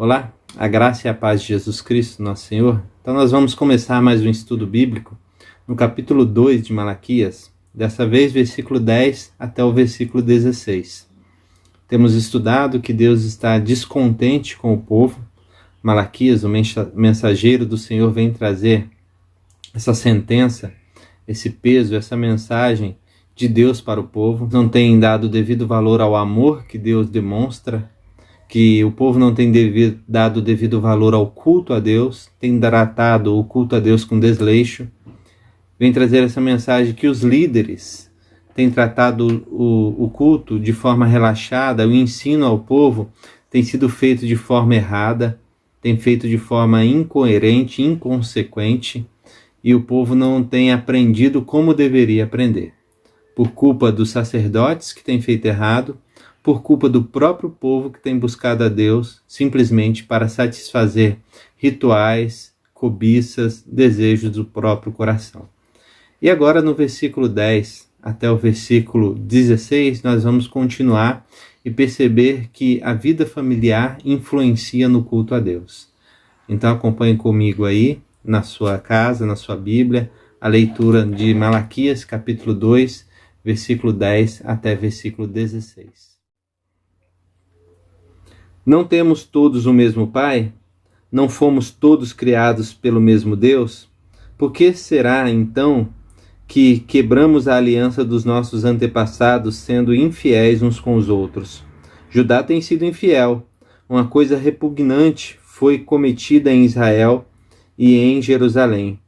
Olá, a graça e a paz de Jesus Cristo, nosso Senhor. Então nós vamos começar mais um estudo bíblico no capítulo 2 de Malaquias, dessa vez versículo 10 até o versículo 16. Temos estudado que Deus está descontente com o povo. Malaquias, o mensageiro do Senhor, vem trazer essa sentença, esse peso, essa mensagem de Deus para o povo. Não tem dado devido valor ao amor que Deus demonstra, que o povo não tem dado devido valor ao culto a Deus, tem tratado o culto a Deus com desleixo. Vem trazer essa mensagem que os líderes têm tratado o culto de forma relaxada, o ensino ao povo tem sido feito de forma errada, tem feito de forma incoerente, inconsequente, e o povo não tem aprendido como deveria aprender. Por culpa dos sacerdotes que têm feito errado, por culpa do próprio povo que tem buscado a Deus simplesmente para satisfazer rituais, cobiças, desejos do próprio coração. E agora no versículo 10 até o versículo 16, nós vamos continuar e perceber que a vida familiar influencia no culto a Deus. Então acompanhe comigo aí, na sua casa, na sua Bíblia, a leitura de Malaquias, capítulo 2, versículo 10 até versículo 16. Não temos todos o mesmo Pai? Não fomos todos criados pelo mesmo Deus? Por que será, então, que quebramos a aliança dos nossos antepassados, sendo infiéis uns com os outros? Judá tem sido infiel. Uma coisa repugnante foi cometida em Israel e em Jerusalém.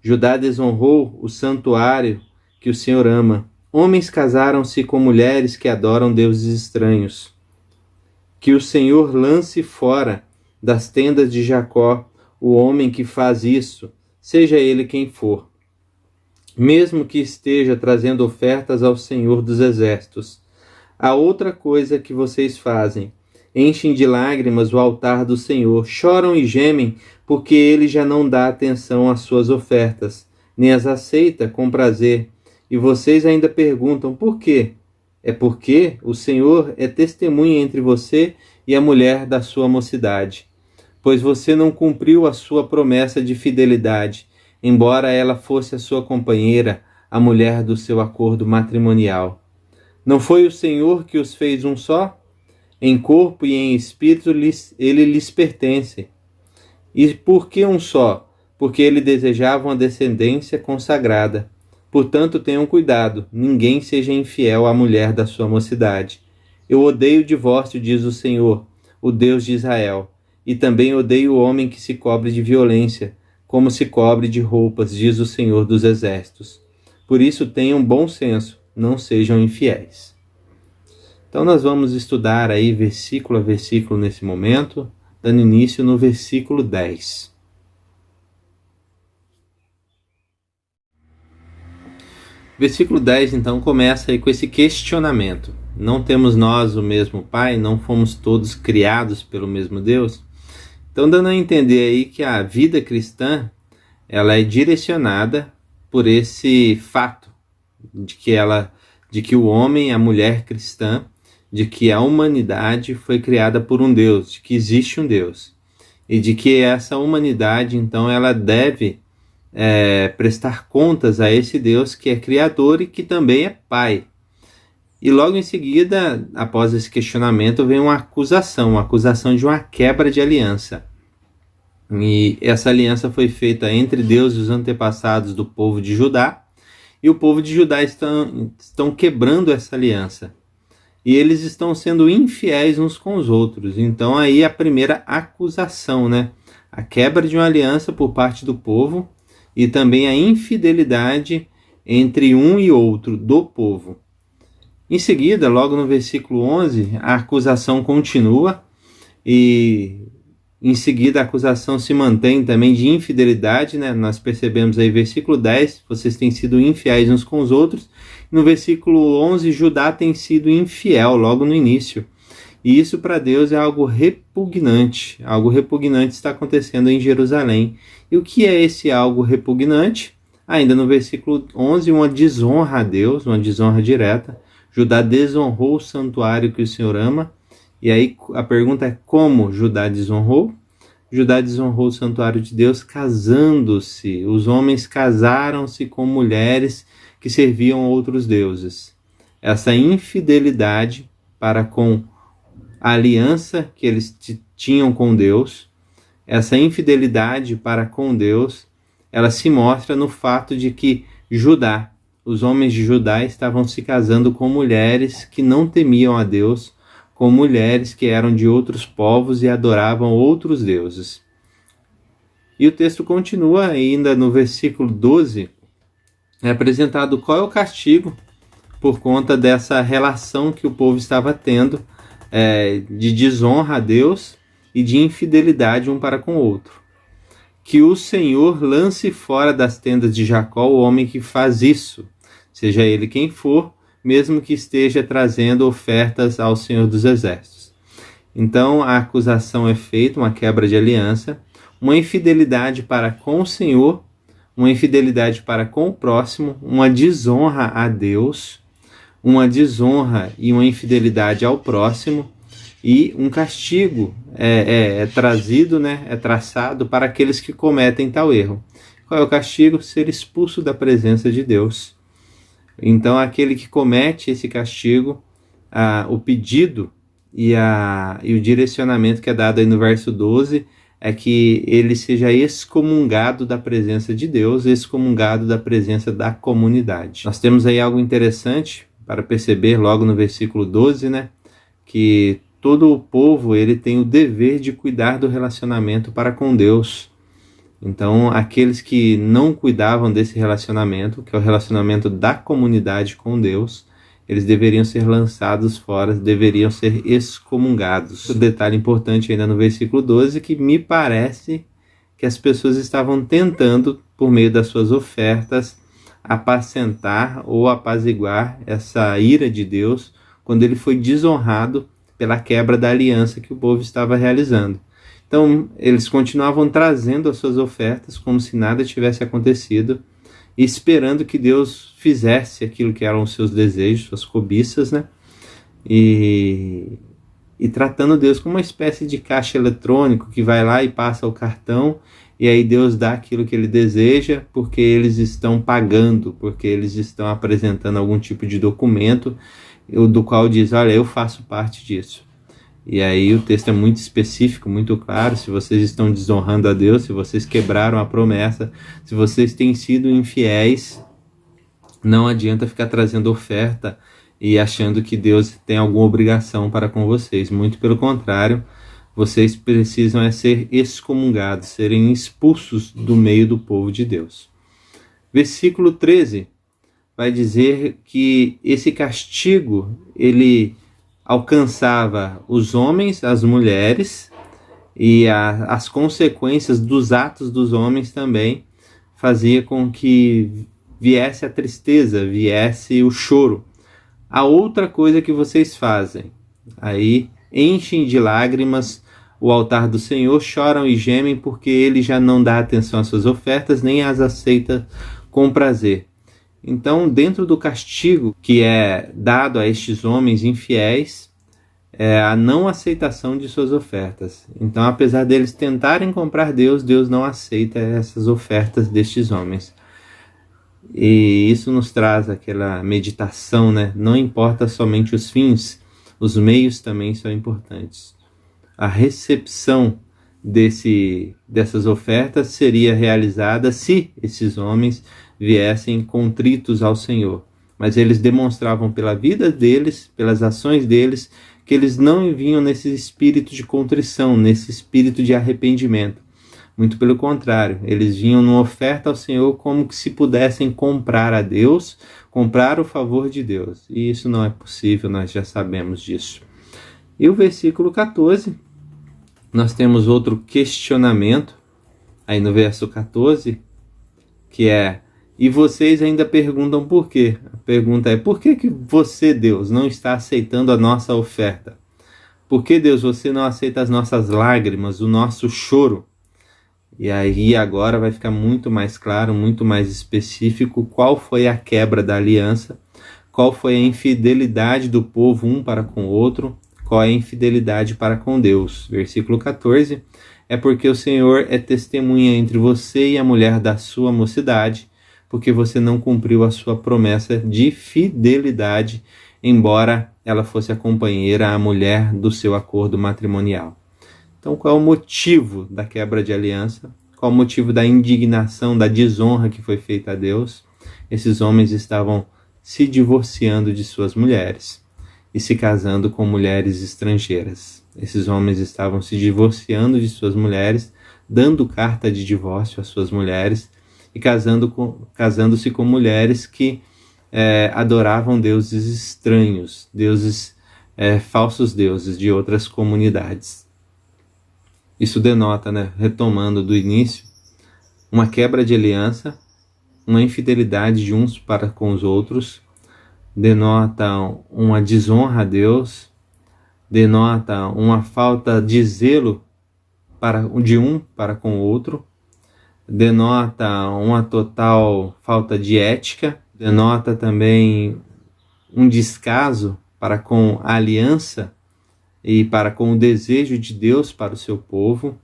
Judá desonrou o santuário que o Senhor ama. Homens casaram-se com mulheres que adoram deuses estranhos. Que o Senhor lance fora das tendas de Jacó o homem que faz isso, seja ele quem for, mesmo que esteja trazendo ofertas ao Senhor dos Exércitos. Há outra coisa que vocês fazem: enchem de lágrimas o altar do Senhor, choram e gemem, porque ele já não dá atenção às suas ofertas, nem as aceita com prazer. E vocês ainda perguntam: por quê? É porque o Senhor é testemunha entre você e a mulher da sua mocidade, pois você não cumpriu a sua promessa de fidelidade, embora ela fosse a sua companheira, a mulher do seu acordo matrimonial. Não foi o Senhor que os fez um só? Em corpo e em espírito ele lhes pertence. E por que um só? Porque ele desejava uma descendência consagrada. Portanto, tenham cuidado, ninguém seja infiel à mulher da sua mocidade. Eu odeio o divórcio, diz o Senhor, o Deus de Israel, e também odeio o homem que se cobre de violência, como se cobre de roupas, diz o Senhor dos Exércitos. Por isso tenham bom senso, não sejam infiéis. Então nós vamos estudar aí versículo a versículo nesse momento, dando início no versículo 10. Versículo 10, então, começa aí com esse questionamento. Não temos nós o mesmo Pai? Não fomos todos criados pelo mesmo Deus? Então, dando a entender aí que a vida cristã, ela é direcionada por esse fato de que o homem, a mulher cristã, de que a humanidade foi criada por um Deus, de que existe um Deus. E de que essa humanidade, então, ela deve prestar contas a esse Deus que é Criador e que também é Pai. E logo em seguida, após esse questionamento, vem uma acusação de uma quebra de aliança. E essa aliança foi feita entre Deus e os antepassados do povo de Judá, e o povo de Judá estão quebrando essa aliança. E eles estão sendo infiéis uns com os outros. Então aí a primeira acusação, né? A quebra de uma aliança por parte do povo, e também a infidelidade entre um e outro do povo. Em seguida, logo no versículo 11, a acusação continua e em seguida a acusação se mantém também de infidelidade, né? Nós percebemos aí versículo 10, vocês têm sido infiéis uns com os outros. No versículo 11, Judá tem sido infiel logo no início. E isso para Deus é algo repugnante. Algo repugnante está acontecendo em Jerusalém. E o que é esse algo repugnante? Ainda no versículo 11, uma desonra a Deus, uma desonra direta. Judá desonrou o santuário que o Senhor ama E aí a pergunta é: como Judá desonrou? Judá desonrou o santuário de Deus casando-se. Os homens casaram-se com mulheres que serviam outros deuses. Essa infidelidade para com a aliança que eles tinham com Deus, essa infidelidade para com Deus, ela se mostra no fato de que Judá, os homens de Judá estavam se casando com mulheres que não temiam a Deus, com mulheres que eram de outros povos e adoravam outros deuses. E o texto continua ainda no versículo 12, é apresentado qual é o castigo por conta dessa relação que o povo estava tendo de desonra a Deus e de infidelidade um para com o outro. Que o Senhor lance fora das tendas de Jacó o homem que faz isso, seja ele quem for, mesmo que esteja trazendo ofertas ao Senhor dos Exércitos. Então a acusação é feita, uma quebra de aliança, uma infidelidade para com o Senhor, uma infidelidade para com o próximo, uma desonra a Deus, uma desonra e uma infidelidade ao próximo, e um castigo trazido, é traçado para aqueles que cometem tal erro. Qual é o castigo? Ser expulso da presença de Deus. Então aquele que comete esse castigo, o pedido e o direcionamento que é dado aí no verso 12 é que ele seja excomungado da presença de Deus, excomungado da presença da comunidade. Nós temos aí algo interessante para perceber logo no versículo 12, que todo o povo ele tem o dever de cuidar do relacionamento para com Deus. Então, aqueles que não cuidavam desse relacionamento, que é o relacionamento da comunidade com Deus, eles deveriam ser lançados fora, deveriam ser excomungados. Um detalhe importante ainda no versículo 12, que me parece que as pessoas estavam tentando, por meio das suas ofertas, apacentar ou apaziguar essa ira de Deus quando ele foi desonrado pela quebra da aliança que o povo estava realizando. Então, eles continuavam trazendo as suas ofertas como se nada tivesse acontecido, esperando que Deus fizesse aquilo que eram os seus desejos, suas cobiças, e tratando Deus como uma espécie de caixa eletrônico que vai lá e passa o cartão, e aí Deus dá aquilo que ele deseja, porque eles estão pagando, porque eles estão apresentando algum tipo de documento, do qual diz: olha, eu faço parte disso. E aí o texto é muito específico, muito claro: se vocês estão desonrando a Deus, se vocês quebraram a promessa, se vocês têm sido infiéis, não adianta ficar trazendo oferta e achando que Deus tem alguma obrigação para com vocês. Muito pelo contrário, vocês precisam ser excomungados, serem expulsos do meio do povo de Deus. Versículo 13 vai dizer que esse castigo, ele alcançava os homens, as mulheres, e as consequências dos atos dos homens também fazia com que viesse a tristeza, viesse o choro. A outra coisa que vocês fazem, aí enchem de lágrimas o altar do Senhor, choram e gemem, porque ele já não dá atenção às suas ofertas, nem as aceita com prazer. Então, dentro do castigo que é dado a estes homens infiéis, é a não aceitação de suas ofertas. Então, apesar deles tentarem comprar Deus, Deus não aceita essas ofertas destes homens. E isso nos traz aquela meditação, Não importa somente os fins, os meios também são importantes. A recepção dessas ofertas seria realizada se esses homens viessem contritos ao Senhor. Mas eles demonstravam pela vida deles, pelas ações deles, que eles não vinham nesse espírito de contrição, nesse espírito de arrependimento. Muito pelo contrário, eles vinham numa oferta ao Senhor como que se pudessem comprar a Deus, comprar o favor de Deus. E isso não é possível, nós já sabemos disso. E o versículo 14, nós temos outro questionamento, aí no verso 14, que é: e vocês ainda perguntam por quê? A pergunta é: por que você, Deus, não está aceitando a nossa oferta? Por que, Deus, você não aceita as nossas lágrimas, o nosso choro? E aí agora vai ficar muito mais claro, muito mais específico qual foi a quebra da aliança, qual foi a infidelidade do povo um para com o outro, qual é a infidelidade para com Deus. Versículo 14, é porque o Senhor é testemunha entre você e a mulher da sua mocidade, porque você não cumpriu a sua promessa de fidelidade, embora ela fosse a companheira, a mulher do seu acordo matrimonial. Então, qual é o motivo da quebra de aliança? Qual o motivo da indignação, da desonra que foi feita a Deus? Esses homens estavam se divorciando de suas mulheres e se casando com mulheres estrangeiras. Esses homens estavam se divorciando de suas mulheres, dando carta de divórcio às suas mulheres e casando-se com mulheres que adoravam deuses estranhos, falsos deuses de outras comunidades. Isso denota, retomando do início, uma quebra de aliança, uma infidelidade de uns para com os outros, denota uma desonra a Deus, denota uma falta de zelo de um para com o outro, denota uma total falta de ética, denota também um descaso para com a aliança e para com o desejo de Deus para o seu povo.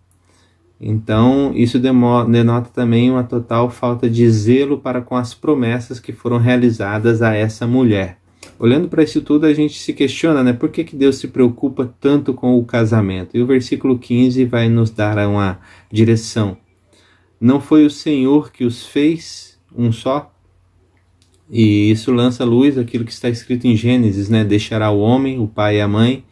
Então, isso denota também uma total falta de zelo para com as promessas que foram realizadas a essa mulher. Olhando para isso tudo, a gente se questiona, por que Deus se preocupa tanto com o casamento? E o versículo 15 vai nos dar uma direção. Não foi o Senhor que os fez um só? E isso lança à luz aquilo que está escrito em Gênesis, deixará o homem, o pai e a mãe,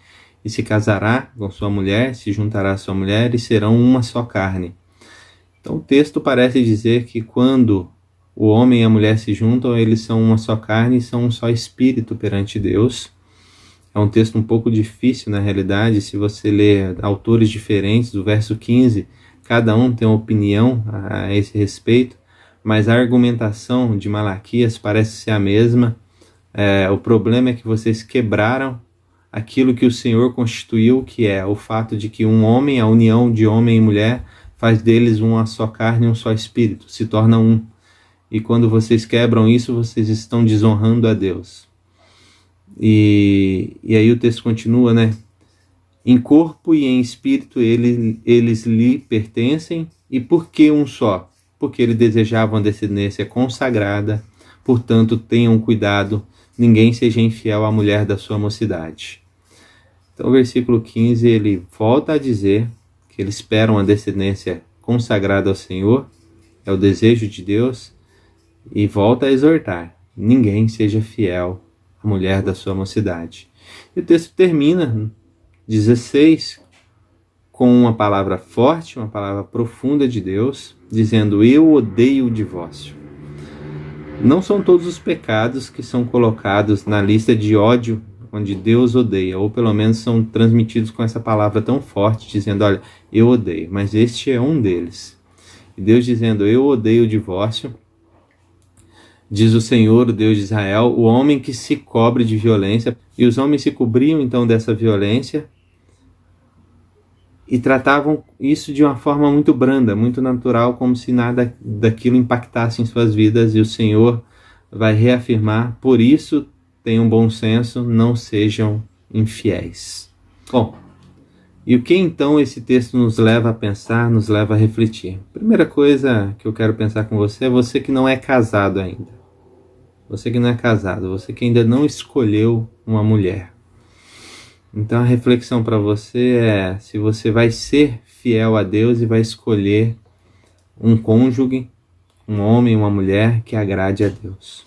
e se casará com sua mulher, se juntará à sua mulher, e serão uma só carne. Então o texto parece dizer que quando o homem e a mulher se juntam, eles são uma só carne e são um só espírito perante Deus. É um texto um pouco difícil na realidade, se você ler autores diferentes, do verso 15, cada um tem uma opinião a esse respeito, mas a argumentação de Malaquias parece ser a mesma. O problema é que vocês quebraram aquilo que o Senhor constituiu, que é o fato de que um homem, a união de homem e mulher, faz deles uma só carne e um só espírito, se torna um. E quando vocês quebram isso, vocês estão desonrando a Deus. E aí o texto continua, Em corpo e em espírito eles lhe pertencem, e por que um só? Porque ele desejava uma descendência consagrada, portanto tenham cuidado, ninguém seja infiel à mulher da sua mocidade. Então o versículo 15, ele volta a dizer que eles esperam a descendência consagrada ao Senhor, é o desejo de Deus, e volta a exortar, ninguém seja fiel à mulher da sua mocidade. E o texto termina, 16, com uma palavra forte, uma palavra profunda de Deus, dizendo, eu odeio o divórcio. Não são todos os pecados que são colocados na lista de ódio, onde Deus odeia, ou pelo menos são transmitidos com essa palavra tão forte, dizendo, olha, eu odeio, mas este é um deles. E Deus dizendo, eu odeio o divórcio, diz o Senhor, o Deus de Israel, o homem que se cobre de violência, e os homens se cobriam então dessa violência, e tratavam isso de uma forma muito branda, muito natural, como se nada daquilo impactasse em suas vidas, e o Senhor vai reafirmar, por isso tenham bom senso, não sejam infiéis. Bom, e o que então esse texto nos leva a pensar, nos leva a refletir? Primeira coisa que eu quero pensar com você é você que não é casado ainda. Você que não é casado, você que ainda não escolheu uma mulher. Então a reflexão para você é se você vai ser fiel a Deus e vai escolher um cônjuge, um homem, uma mulher que agrade a Deus.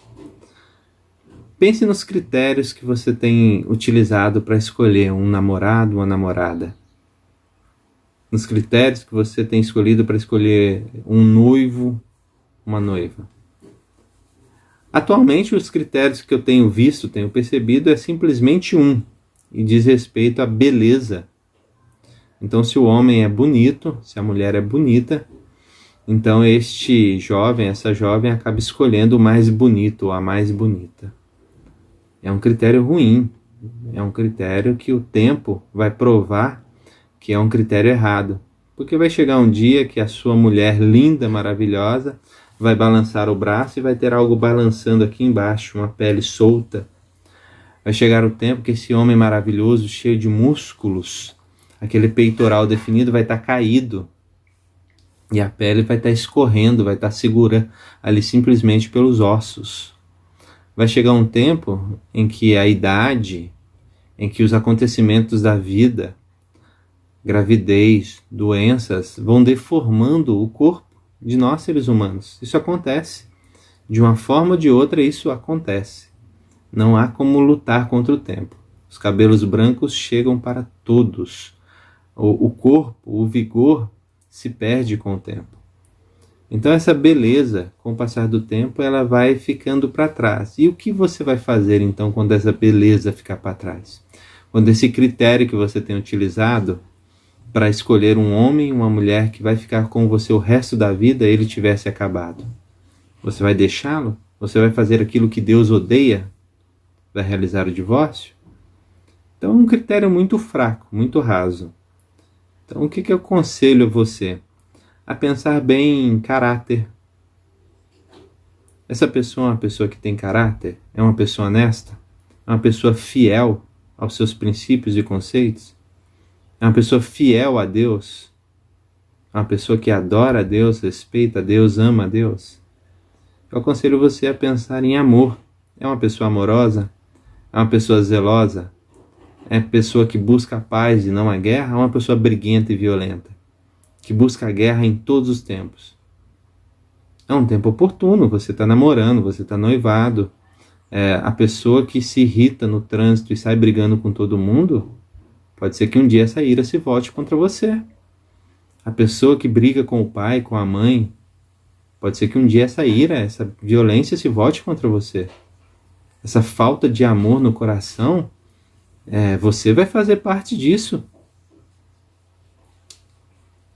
Pense nos critérios que você tem utilizado para escolher um namorado, uma namorada. Nos critérios que você tem escolhido para escolher um noivo, uma noiva. Atualmente os critérios que eu tenho visto, tenho percebido, é simplesmente um. E diz respeito à beleza. Então se o homem é bonito, se a mulher é bonita, então este jovem, essa jovem acaba escolhendo o mais bonito ou a mais bonita. É um critério ruim, é um critério que o tempo vai provar que é um critério errado. Porque vai chegar um dia que a sua mulher linda, maravilhosa, vai balançar o braço e vai ter algo balançando aqui embaixo, uma pele solta. Vai chegar o tempo que esse homem maravilhoso, cheio de músculos, aquele peitoral definido vai estar caído. E a pele vai estar escorrendo, vai estar segura ali simplesmente pelos ossos. Vai chegar um tempo em que a idade, em que os acontecimentos da vida, gravidez, doenças, vão deformando o corpo de nós seres humanos. Isso acontece. De uma forma ou de outra, isso acontece. Não há como lutar contra o tempo. Os cabelos brancos chegam para todos. O corpo, o vigor, se perde com o tempo. Então essa beleza, com o passar do tempo, ela vai ficando para trás. E o que você vai fazer então quando essa beleza ficar para trás? Quando esse critério que você tem utilizado para escolher um homem, uma mulher que vai ficar com você o resto da vida, ele tivesse acabado. Você vai deixá-lo? Você vai fazer aquilo que Deus odeia? Vai realizar o divórcio? Então é um critério muito fraco, muito raso. Então o que eu aconselho a você? A pensar bem em caráter. Essa pessoa é uma pessoa que tem caráter? É uma pessoa honesta? É uma pessoa fiel aos seus princípios e conceitos? É uma pessoa fiel a Deus? É uma pessoa que adora a Deus, respeita a Deus, ama a Deus? Eu aconselho você a pensar em amor. É uma pessoa amorosa? É uma pessoa zelosa? É uma pessoa que busca a paz e não a guerra? É uma pessoa briguenta e violenta, que busca a guerra em todos os tempos? É um tempo oportuno, você está namorando, você está noivado. A pessoa que se irrita no trânsito e sai brigando com todo mundo, pode ser que um dia essa ira se volte contra você. A pessoa que briga com o pai, com a mãe, pode ser que um dia essa ira, essa violência se volte contra você. Essa falta de amor no coração, você vai fazer parte disso.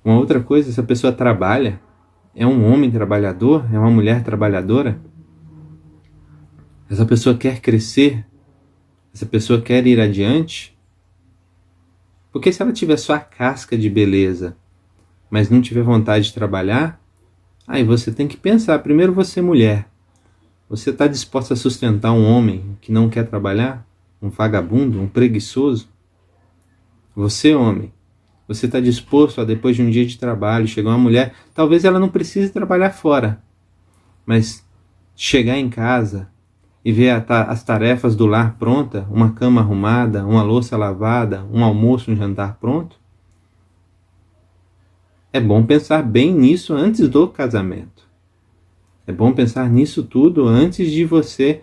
Uma outra coisa, essa pessoa trabalha, é um homem trabalhador, é uma mulher trabalhadora. Essa pessoa quer crescer, essa pessoa quer ir adiante. Porque se ela tiver só a casca de beleza, mas não tiver vontade de trabalhar, aí você tem que pensar, primeiro você mulher, você está disposta a sustentar um homem que não quer trabalhar? Um vagabundo, um preguiçoso? Você, homem, você está disposto a, depois de um dia de trabalho, chegar uma mulher, talvez ela não precise trabalhar fora, mas chegar em casa e ver as tarefas do lar pronta, uma cama arrumada, uma louça lavada, um almoço, um jantar pronto? É bom pensar bem nisso antes do casamento. É bom pensar nisso tudo antes de você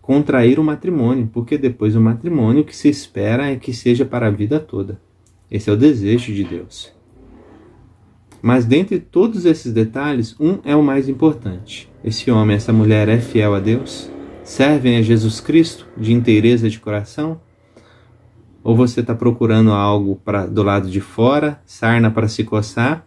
contrair o matrimônio, porque depois do matrimônio o que se espera é que seja para a vida toda. Esse é o desejo de Deus. Mas dentre todos esses detalhes, um é o mais importante. Esse homem, essa mulher é fiel a Deus? Servem a Jesus Cristo de inteireza de coração? Ou você está procurando algo do lado de fora, sarna para se coçar,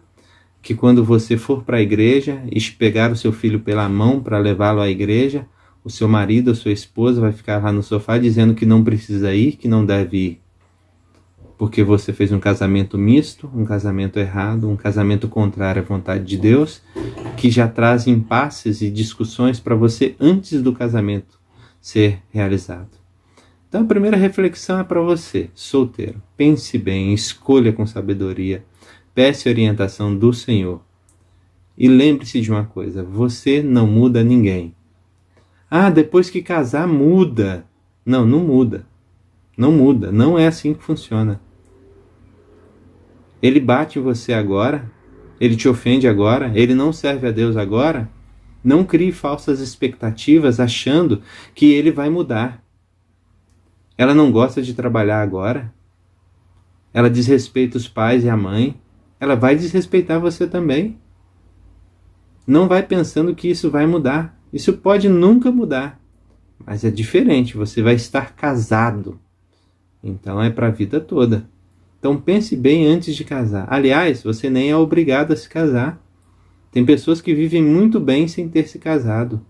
que quando você for para a igreja e pegar o seu filho pela mão para levá-lo à igreja, o seu marido, a sua esposa vai ficar lá no sofá dizendo que não precisa ir, que não deve ir, porque você fez um casamento misto, um casamento errado, um casamento contrário à vontade de Deus, que já traz impasses e discussões para você antes do casamento ser realizado. Então a primeira reflexão é para você, solteiro. Pense bem, escolha com sabedoria, peça orientação do Senhor. E lembre-se de uma coisa, você não muda ninguém. Ah, depois que casar muda. Não, não muda. Não muda, não é assim que funciona. Ele bate em você agora, ele te ofende agora, ele não serve a Deus agora. Não crie falsas expectativas achando que ele vai mudar. Ela não gosta de trabalhar agora. Ela desrespeita os pais e a mãe. Ela vai desrespeitar você também. Não vai pensando que isso vai mudar. Isso pode nunca mudar. Mas é diferente, você vai estar casado. Então é para a vida toda. Então pense bem antes de casar. Aliás, você nem é obrigado a se casar. Tem pessoas que vivem muito bem sem ter se casado.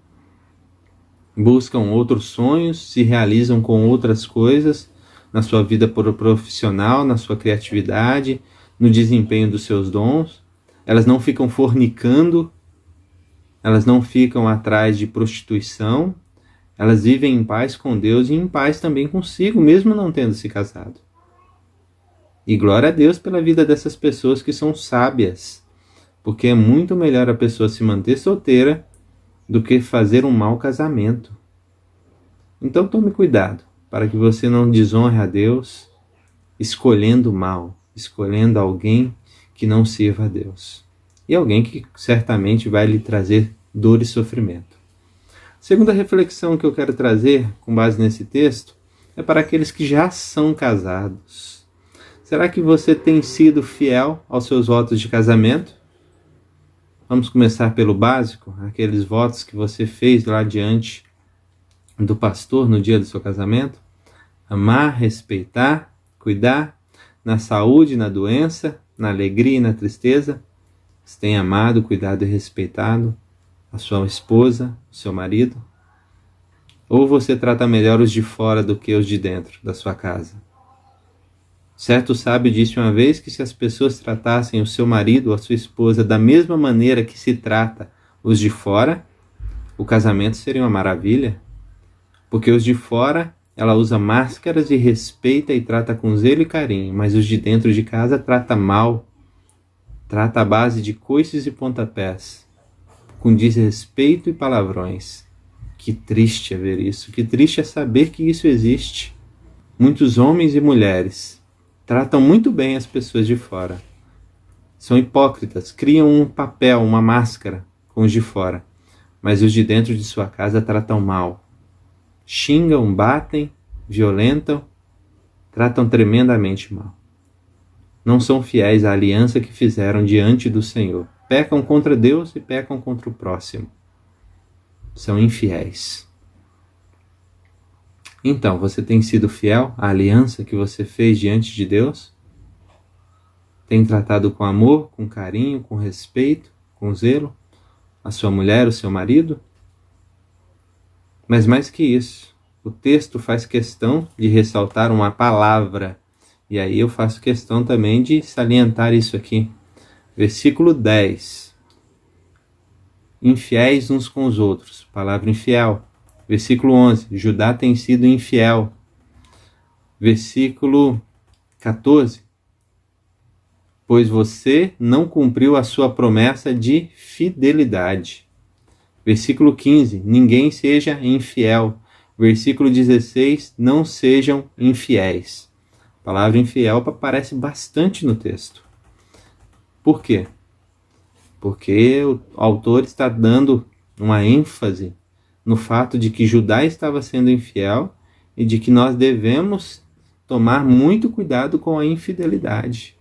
Buscam outros sonhos, se realizam com outras coisas na sua vida profissional, na sua criatividade, no desempenho dos seus dons. Elas não ficam fornicando, elas não ficam atrás de prostituição, Elas vivem em paz com Deus e em paz também consigo, mesmo não tendo se casado. E glória a Deus pela vida dessas pessoas que são sábias, porque é muito melhor a pessoa se manter solteira do que fazer um mau casamento. Então tome cuidado, para que você não desonre a Deus escolhendo mal, escolhendo alguém que não sirva a Deus. E alguém que certamente vai lhe trazer dor e sofrimento. Segunda reflexão que eu quero trazer, com base nesse texto, é para aqueles que já são casados. Será que você tem sido fiel aos seus votos de casamento? Vamos começar pelo básico, aqueles votos que você fez lá diante do pastor no dia do seu casamento. Amar, respeitar, cuidar, na saúde, na doença, na alegria e na tristeza. Você tem amado, cuidado e respeitado a sua esposa, o seu marido? Ou você trata melhor os de fora do que os de dentro da sua casa? Certo sábio disse uma vez que se as pessoas tratassem o seu marido ou a sua esposa da mesma maneira que se trata os de fora, o casamento seria uma maravilha. Porque os de fora, ela usa máscaras e respeita e trata com zelo e carinho, mas os de dentro de casa trata mal, trata à base de coices e pontapés, com desrespeito e palavrões. Que triste é ver isso, que triste é saber que isso existe. Muitos homens e mulheres tratam muito bem as pessoas de fora. São hipócritas, criam um papel, uma máscara com os de fora, mas os de dentro de sua casa tratam mal. Xingam, batem, violentam, tratam tremendamente mal. Não são fiéis à aliança que fizeram diante do Senhor. Pecam contra Deus e pecam contra o próximo. São infiéis. Então, você tem sido fiel à aliança que você fez diante de Deus? Tem tratado com amor, com carinho, com respeito, com zelo a sua mulher, o seu marido? Mas mais que isso, o texto faz questão de ressaltar uma palavra. E aí eu faço questão também de salientar isso aqui. Versículo 10. Infiéis uns com os outros. Palavra infiel. Versículo 11. Judá tem sido infiel. Versículo 14. Pois você não cumpriu a sua promessa de fidelidade. Versículo 15. Ninguém seja infiel. Versículo 16. Não sejam infiéis. A palavra infiel aparece bastante no texto. Por quê? Porque o autor está dando uma ênfase no fato de que Judá estava sendo infiel e de que nós devemos tomar muito cuidado com a infidelidade.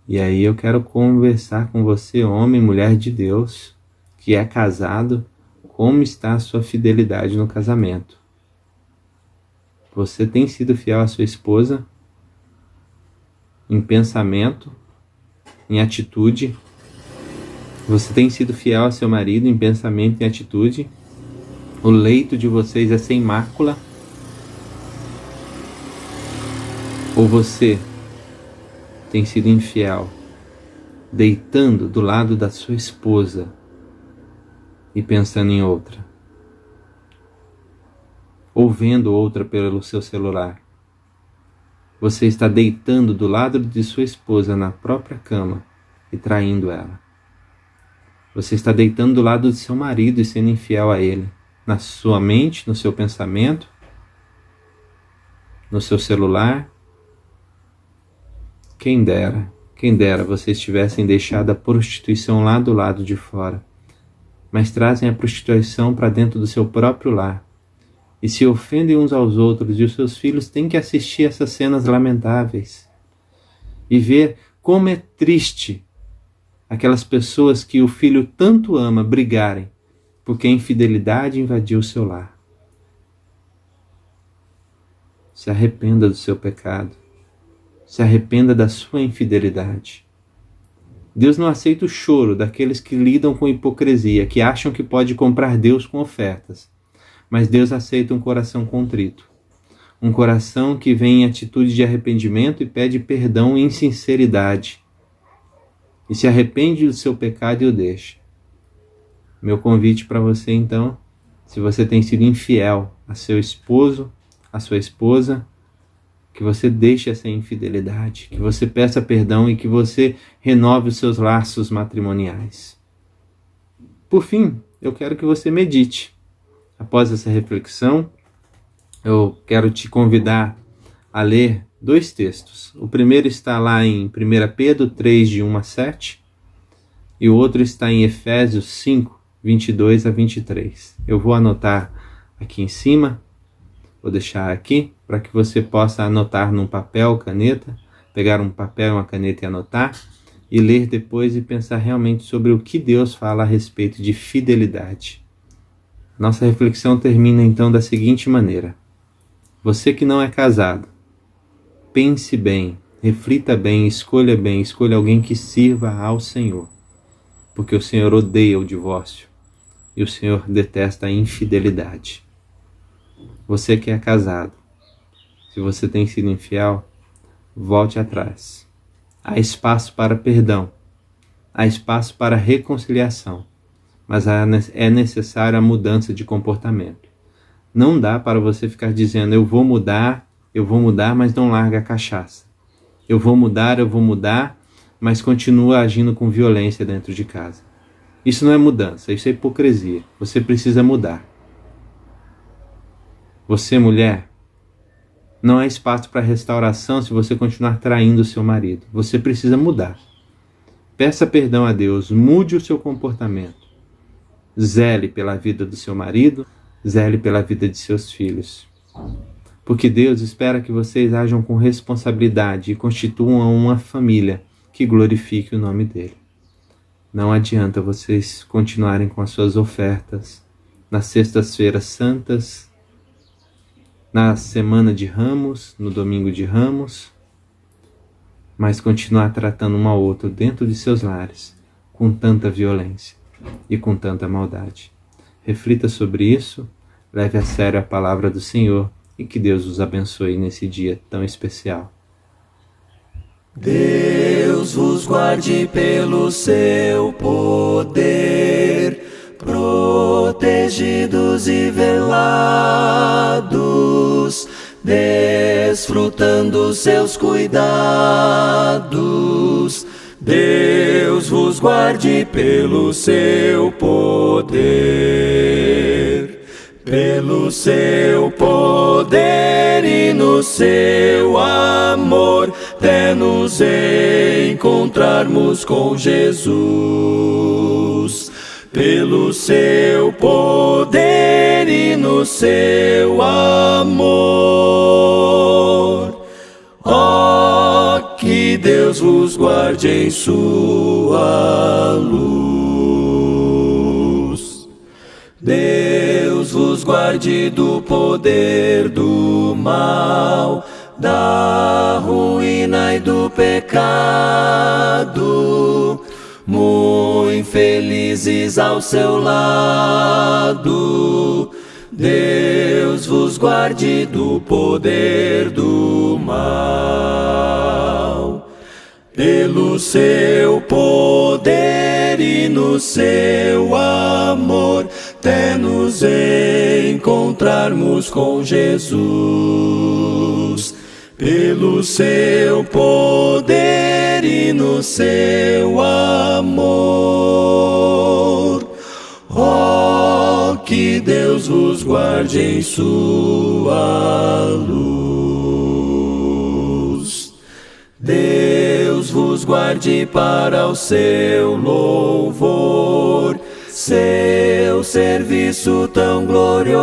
E aí eu quero conversar com você, homem, mulher de Deus, que é casado, como está a sua fidelidade no casamento? Você tem sido fiel à sua esposa em pensamento, em atitude? Você tem sido fiel ao seu marido em pensamento e atitude? O leito de vocês é sem mácula? Ou você tem sido infiel, deitando do lado da sua esposa e pensando em outra? Ou vendo outra pelo seu celular? Você está deitando do lado de sua esposa na própria cama e traindo ela. Você está deitando do lado de seu marido e sendo infiel a ele, na sua mente, no seu pensamento, no seu celular. Quem dera vocês tivessem deixado a prostituição lá do lado de fora, mas trazem a prostituição para dentro do seu próprio lar e se ofendem uns aos outros, e os seus filhos têm que assistir essas cenas lamentáveis e ver como é triste aquelas pessoas que o filho tanto ama brigarem porque a infidelidade invadiu o seu lar. Se arrependa do seu pecado. Se arrependa da sua infidelidade. Deus não aceita o choro daqueles que lidam com hipocrisia, que acham que pode comprar Deus com ofertas. Mas Deus aceita um coração contrito. Um coração que vem em atitude de arrependimento e pede perdão em sinceridade. E se arrepende do seu pecado e o deixa. Meu convite para você, então, se você tem sido infiel a seu esposo, a sua esposa, que você deixe essa infidelidade, que você peça perdão e que você renove os seus laços matrimoniais. Por fim, eu quero que você medite. Após essa reflexão, eu quero te convidar a ler 2 textos. O primeiro está lá em 1 Pedro 3, de 1 a 7, e o outro está em Efésios 5, 22 a 23. Eu vou anotar aqui em cima, vou deixar aqui, para que você possa anotar num papel, caneta, pegar um papel, uma caneta e anotar, e ler depois e pensar realmente sobre o que Deus fala a respeito de fidelidade. Nossa reflexão termina então da seguinte maneira: você que não é casado, pense bem, reflita bem, escolha alguém que sirva ao Senhor, porque o Senhor odeia o divórcio e o Senhor detesta a infidelidade. Você que é casado, se você tem sido infiel, volte atrás. Há espaço para perdão, há espaço para reconciliação, mas é necessária a mudança de comportamento. Não dá para você ficar dizendo, eu vou mudar, mas não larga a cachaça. Eu vou mudar, mas continua agindo com violência dentro de casa. Isso não é mudança, isso é hipocrisia. Você precisa mudar. Você, mulher, não há espaço para restauração se você continuar traindo o seu marido. Você precisa mudar. Peça perdão a Deus, mude o seu comportamento. Zele pela vida do seu marido, zele pela vida de seus filhos. Porque Deus espera que vocês ajam com responsabilidade e constituam uma família que glorifique o nome dele. Não adianta vocês continuarem com as suas ofertas nas sextas-feiras santas, na semana de Ramos, no domingo de Ramos, mas continuar tratando um ao outro dentro de seus lares com tanta violência e com tanta maldade. Reflita sobre isso, leve a sério a palavra do Senhor e que Deus os abençoe nesse dia tão especial. Deus vos guarde pelo seu poder, protegidos e velados, desfrutando seus cuidados. Deus vos guarde pelo seu poder, pelo seu poder e no seu amor, até nos encontrarmos com Jesus. Pelo seu poder e no seu amor. Ó, que Deus vos guarde em sua luz. Deus vos guarde do poder do mal, da ruína e do pecado, muito felizes ao seu lado. Deus vos guarde do poder do mal. Pelo seu poder e no seu amor, até nos encontrarmos com Jesus. Pelo seu poder e no seu amor. Ó, que Deus vos guarde em sua luz. Deus vos guarde para o seu louvor, seu serviço tão glorioso,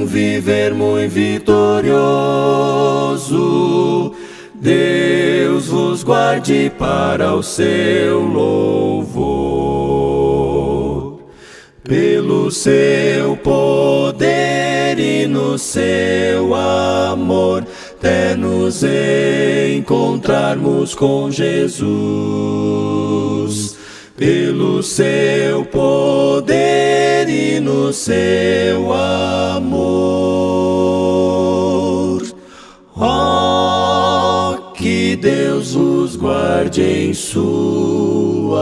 viver muito vitorioso. Deus vos guarde para o seu louvor. Pelo seu poder e no seu amor, até nos encontrarmos com Jesus. Pelo seu poder e no seu amor. Ó, que Deus os guarde em sua